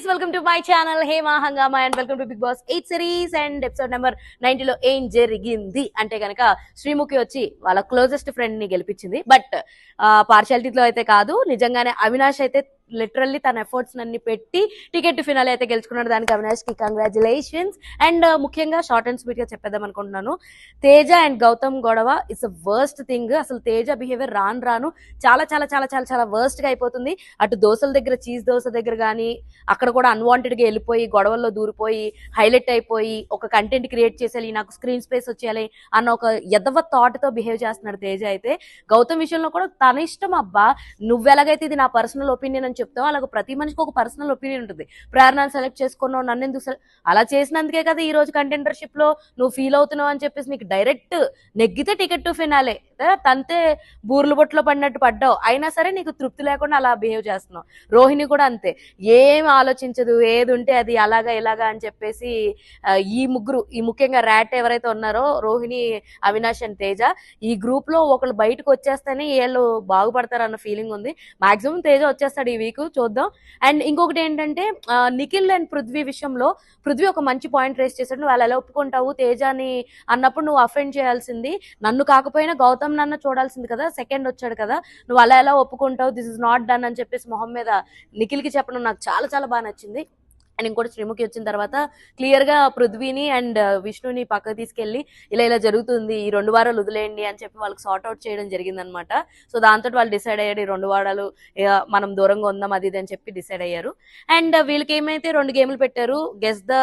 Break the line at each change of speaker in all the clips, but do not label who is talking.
Welcome to my channel Hema Hungama and welcome to Bigg Boss 8 series and episode number 90 లో ఏం జరిగింది అంటే గనక శ్రీముఖి వచ్చి వాళ్ళ క్లోజెస్ట్ ఫ్రెండ్ ని గెలిపించింది. బట్ పార్షాలిటీలో అయితే కాదు, నిజంగానే అవినాష్ అయితే లిటరల్లీ తన ఎఫర్ట్స్ అన్ని పెట్టి టికెట్ ఫినాల్ అయితే గెలుచుకున్నాడు. దానికి అవినాష్ కి కంగ్రాచులేషన్స్. అండ్ ముఖ్యంగా షార్ట్ అండ్ స్వీట్ గా చెప్పేద్దాం అనుకుంటున్నాను, తేజ అండ్ గౌతమ్ గొడవ ఇట్స్ అ వర్స్ట్ థింగ్. అసలు తేజ బిహేవియర్ రాను రాను చాలా చాలా చాలా చాలా చాలా వర్స్ట్ గా అయిపోతుంది. అటు దోశల దగ్గర, చీజ్ దోశ దగ్గర కానీ అక్కడ కూడా అన్వాంటెడ్ గా వెళ్ళిపోయి గొడవల్లో దూరిపోయి హైలైట్ అయిపోయి ఒక కంటెంట్ క్రియేట్ చేసేయాలి, నాకు స్క్రీన్ స్పేస్ వచ్చేయాలి అన్న ఒక ఎదవ థాట్ తో బిహేవ్ చేస్తున్నాడు తేజ అయితే. గౌతమ్ విషయంలో కూడా తన ఇష్టం, అబ్బా నువ్వెలాగైతే ఇది నా పర్సనల్ ఒపీనియన్ అని చెప్తావు, అలాగే ప్రతి మనిషికి ఒక పర్సనల్ ఒపీనియన్ ఉంటుంది. ప్రేరణను సెలెక్ట్ చేసుకున్నావు, నన్ను ఎందుకు అలా చేసినందుకే కదా ఈ రోజు కంటెండర్షిప్ లో నువ్వు ఫీల్ అవుతున్నావు అని చెప్పేసి నీకు డైరెక్ట్ నెగ్గితే టికెట్ టు ఫినాలే తంతే బూర్లు బొట్లో పడినట్టు పడ్డావు, అయినా సరే నీకు తృప్తి లేకుండా అలా బిహేవ్ చేస్తున్నావు. రోహిణి కూడా అంతే, ఏం ఆలోచించదు, ఏది ఉంటే అది అలాగా ఇలాగా అని చెప్పేసి ఈ ముగ్గురు, ఈ ముఖ్యంగా ర్యాట్ ఎవరైతే ఉన్నారో రోహిణి, అవినాష్ అండ్ తేజ, ఈ గ్రూప్ లో ఒకళ్ళు బయటకు వచ్చేస్తేనే వీళ్ళు బాగుపడతారు అన్న ఫీలింగ్ ఉంది. మాక్సిమం తేజ వచ్చేస్తాడు ఈ వీక్, చూద్దాం. అండ్ ఇంకొకటి ఏంటంటే నిఖిల్ అండ్ పృథ్వీ విషయంలో పృథ్వీ ఒక మంచి పాయింట్ రేస్ చేశాడు. నువ్వు అలా ఎలా ఒప్పుకుంటావు తేజాని అన్నప్పుడు, నువ్వు అఫెండ్ చేయాల్సింది నన్ను కాకపోయినా గౌతమ్ నన్ను చూడాల్సింది కదా, సెకండ్ వచ్చాడు కదా, నువ్వు అలా ఎలా ఒప్పుకుంటావు, దిస్ ఇస్ నాట్ డన్ అని చెప్పేసి మొహం మీద నిఖిల్ కి చెప్పడం నాకు చాలా చాలా బాగా నచ్చింది. అండ్ ఇంకోటి శ్రీముఖి వచ్చిన తర్వాత క్లియర్ గా పృథ్వీని అండ్ విష్ణుని పక్కకు తీసుకెళ్లి ఇలా ఇలా జరుగుతుంది, ఈ 2 వారాలు వదిలేయండి అని చెప్పి వాళ్ళకి సార్ట్ అవుట్ చేయడం జరిగింది అనమాట. సో దాంతో వాళ్ళు డిసైడ్ అయ్యారు, ఈ 2 వారాలు మనం దూరంగా ఉందాం అది ఇది అని చెప్పి డిసైడ్ అయ్యారు. అండ్ వీళ్ళకి ఏమైతే 2 గేమ్లు పెట్టారు, గెస్ ద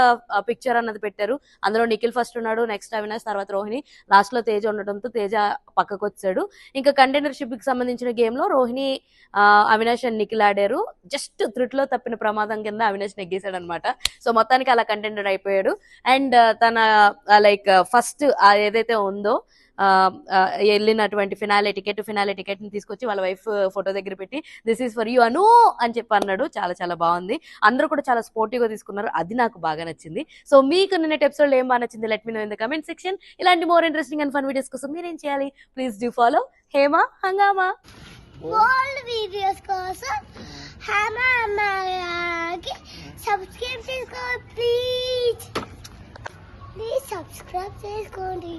పిక్చర్ అన్నది పెట్టారు. అందులో నిఖిల్ ఫస్ట్ ఉన్నాడు, నెక్స్ట్ అవినాష్, తర్వాత రోహిణి, లాస్ట్ లో తేజ ఉండటంతో తేజ పక్కకు వచ్చాడు. ఇంకా కంటైనర్షిప్ కి సంబంధించిన గేమ్ లో రోహిణి, అవినాష్ అండ్ నిఖిల్ ఆడారు. జస్ట్ త్రుట్లో తప్పిన ప్రమాదం కింద అవినాష్ నెగ్గేశాడు అనమాట. సో మొత్తానికి అలా కంటెండర్ అయిపోయాడు. అండ్ తన లైక్ ఫస్ట్ ఏదైతే ఉందో వెళ్ళినటువంటి టికెట్ ని తీసుకొచ్చి వాళ్ళ వైఫ్ ఫోటో దగ్గర పెట్టి దిస్ ఈస్ ఫర్ యూ అను అని చెప్పి అన్నాడు. చాలా చాలా బాగుంది. అందరూ కూడా చాలా స్పోర్టివ్ గా తీసుకున్నారు, అది నాకు బాగా నచ్చింది. సో మీకు నిన్నటి ఎపిసోడ్ లో ఏం బాగా నచ్చింది, let me know in the comment section. ఇలాంటి more interesting and fun videos కోసం మీరేం చేయాలి, ప్లీజ్ డూ ఫాలో హేమా హంగామా.
ఓల్డ్ వీడియోస్ కోసం హేమా హంగామాకి సబ్స్క్రైబ్ చేసుకోండి ప్లీజ్ సబ్స్క్రైబ్ చేసుకోండి.